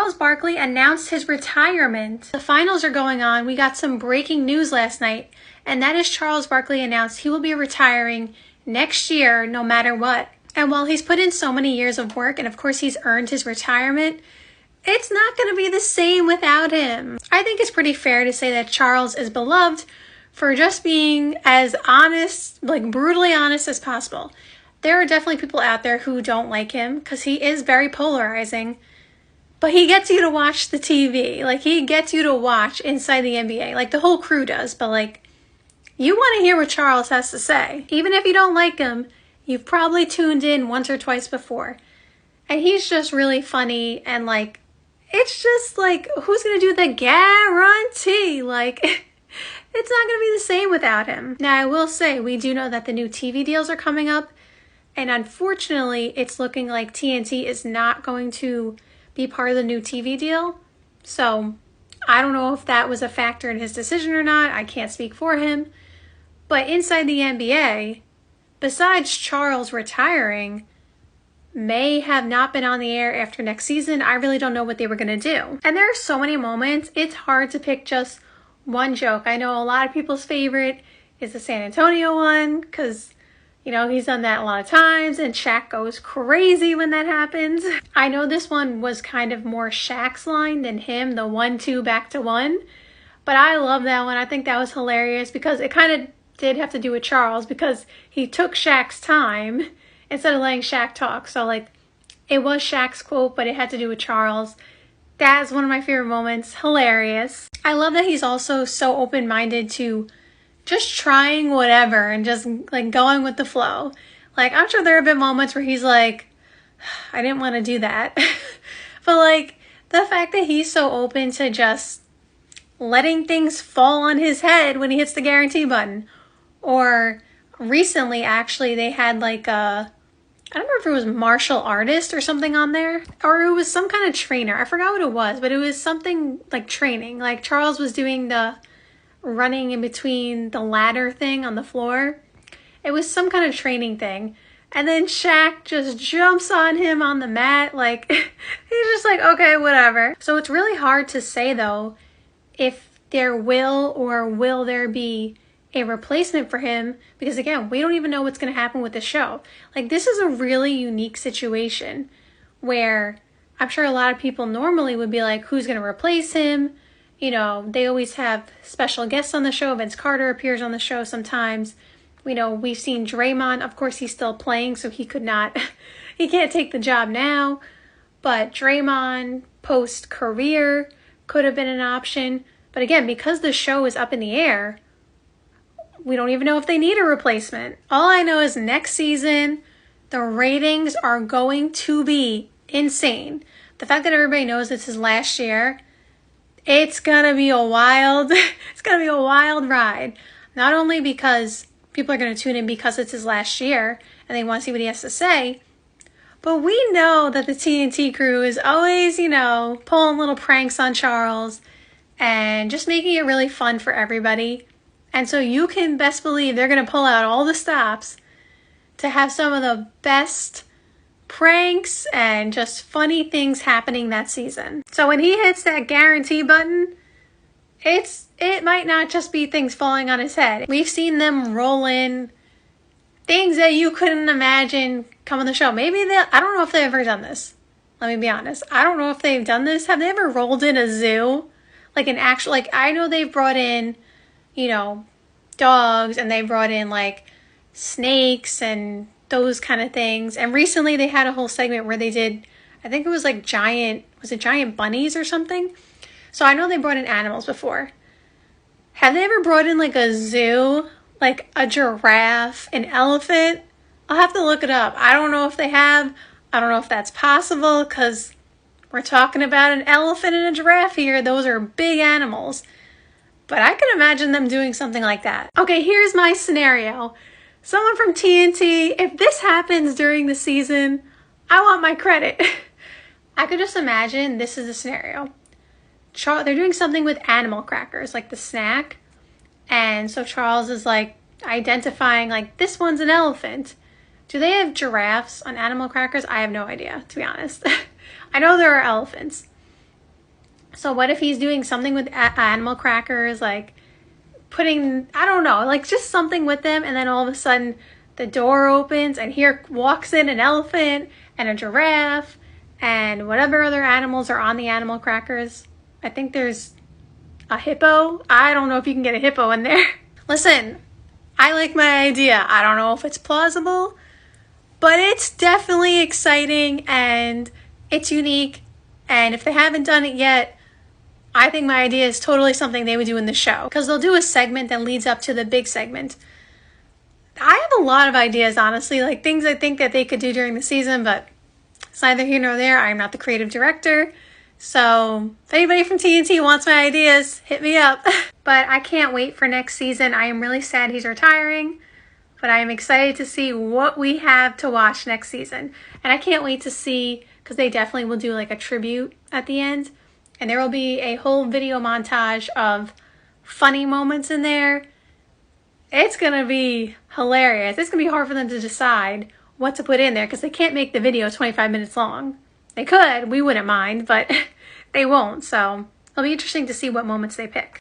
Charles Barkley announced his retirement. The finals are going on. We got some breaking news last night, and that is Charles Barkley announced he will be retiring next year no matter what. And while he's put in so many years of work, and of course he's earned his retirement, it's not going to be the same without him. I think it's pretty fair to say that Charles is beloved for just being as honest, like brutally honest as possible. There are definitely people out there who don't like him because he is very polarizing, but he gets you to watch the TV. Like, he gets you to watch Inside the NBA. Like, the whole crew does, but like, you want to hear what Charles has to say. Even if you don't like him, you've probably tuned in once or twice before. And he's just really funny, and like, it's just like, who's going to do the guarantee? Like, it's not going to be the same without him. Now, I will say, we do know that the new TV deals are coming up, and unfortunately, it's looking like TNT is not going to be part of the new TV deal. So, I don't know if that was a factor in his decision or not. I can't speak for him. But inside the NBA, besides Charles retiring, may have not been on the air after next season. I really don't know what they were going to do. And there are so many moments, it's hard to pick just one joke. I know a lot of people's favorite is the San Antonio one because, you know, he's done that a lot of times and Shaq goes crazy when that happens. I know this one was kind of more Shaq's line than him, the 1-2 back to 1. But I love that one. I think that was hilarious because it kind of did have to do with Charles because he took Shaq's time instead of letting Shaq talk. So like, it was Shaq's quote, but it had to do with Charles. That's one of my favorite moments. Hilarious. I love that he's also so open-minded to just trying whatever and just like going with the flow. Like, I'm sure there have been moments where he's like, I didn't want to do that. But like, the fact that he's so open to just letting things fall on his head when he hits the guarantee button. Or recently, actually, they had like a, I don't remember if it was martial artist or something on there, or it was some kind of trainer. I forgot what it was, but it was something like training. Like, Charles was doing the running in between the ladder thing on the floor. It was some kind of training thing. And then Shaq just jumps on him on the mat. Like, he's just like, okay, whatever. So it's really hard to say, though, if there will there be a replacement for him, because again, we don't even know what's going to happen with the show. Like, this is a really unique situation where I'm sure a lot of people normally would be like, who's going to replace him? You know, they always have special guests on the show. Vince Carter appears on the show sometimes. You know, we've seen Draymond. Of course, he's still playing, so he can't take the job now. But Draymond, post-career, could have been an option. But again, because the show is up in the air, we don't even know if they need a replacement. All I know is next season, the ratings are going to be insane. The fact that everybody knows it's his last year, it's gonna be a wild ride. Not only because people are gonna tune in because it's his last year and they want to see what he has to say, but we know that the TNT crew is always, you know, pulling little pranks on Charles and just making it really fun for everybody. And so you can best believe they're going to pull out all the stops to have some of the best pranks and just funny things happening that season. So when he hits that guarantee button, it might not just be things falling on his head. We've seen them roll in things that you couldn't imagine come on the show. Maybe I don't know if they've ever done this. Let me be honest. I don't know if they've done this. Have they ever rolled in a zoo? Like an actual, like, I know they've brought in, you know, dogs, and they brought in like snakes and those kind of things. And recently they had a whole segment where they did, I think it was like giant bunnies or something? So I know they brought in animals before. Have they ever brought in like a zoo? Like a giraffe, an elephant? I'll have to look it up. I don't know if they have. I don't know if that's possible because we're talking about an elephant and a giraffe here. Those are big animals. But I can imagine them doing something like that. Okay, here's my scenario. Someone from TNT, if this happens during the season, I want my credit. I could just imagine this is the scenario. They're doing something with animal crackers, like the snack. And so Charles is like identifying like, this one's an elephant. Do they have giraffes on animal crackers? I have no idea, to be honest. I know there are elephants. So what if he's doing something with animal crackers, like putting, I don't know, like just something with them, and then all of a sudden the door opens and here walks in an elephant and a giraffe and whatever other animals are on the animal crackers. I think there's a hippo. I don't know if you can get a hippo in there. Listen, I like my idea. I don't know if it's plausible, but it's definitely exciting and it's unique. And if they haven't done it yet, I think my idea is totally something they would do in the show, because they'll do a segment that leads up to the big segment. I have a lot of ideas, honestly, like things I think that they could do during the season, but it's neither here nor there. I'm not the creative director. So if anybody from TNT wants my ideas, hit me up. But I can't wait for next season. I am really sad he's retiring, but I am excited to see what we have to watch next season. And I can't wait to see, because they definitely will do like a tribute at the end. And there will be a whole video montage of funny moments in there. It's going to be hilarious. It's going to be hard for them to decide what to put in there, because they can't make the video 25 minutes long. They could, we wouldn't mind, but they won't. So it'll be interesting to see what moments they pick.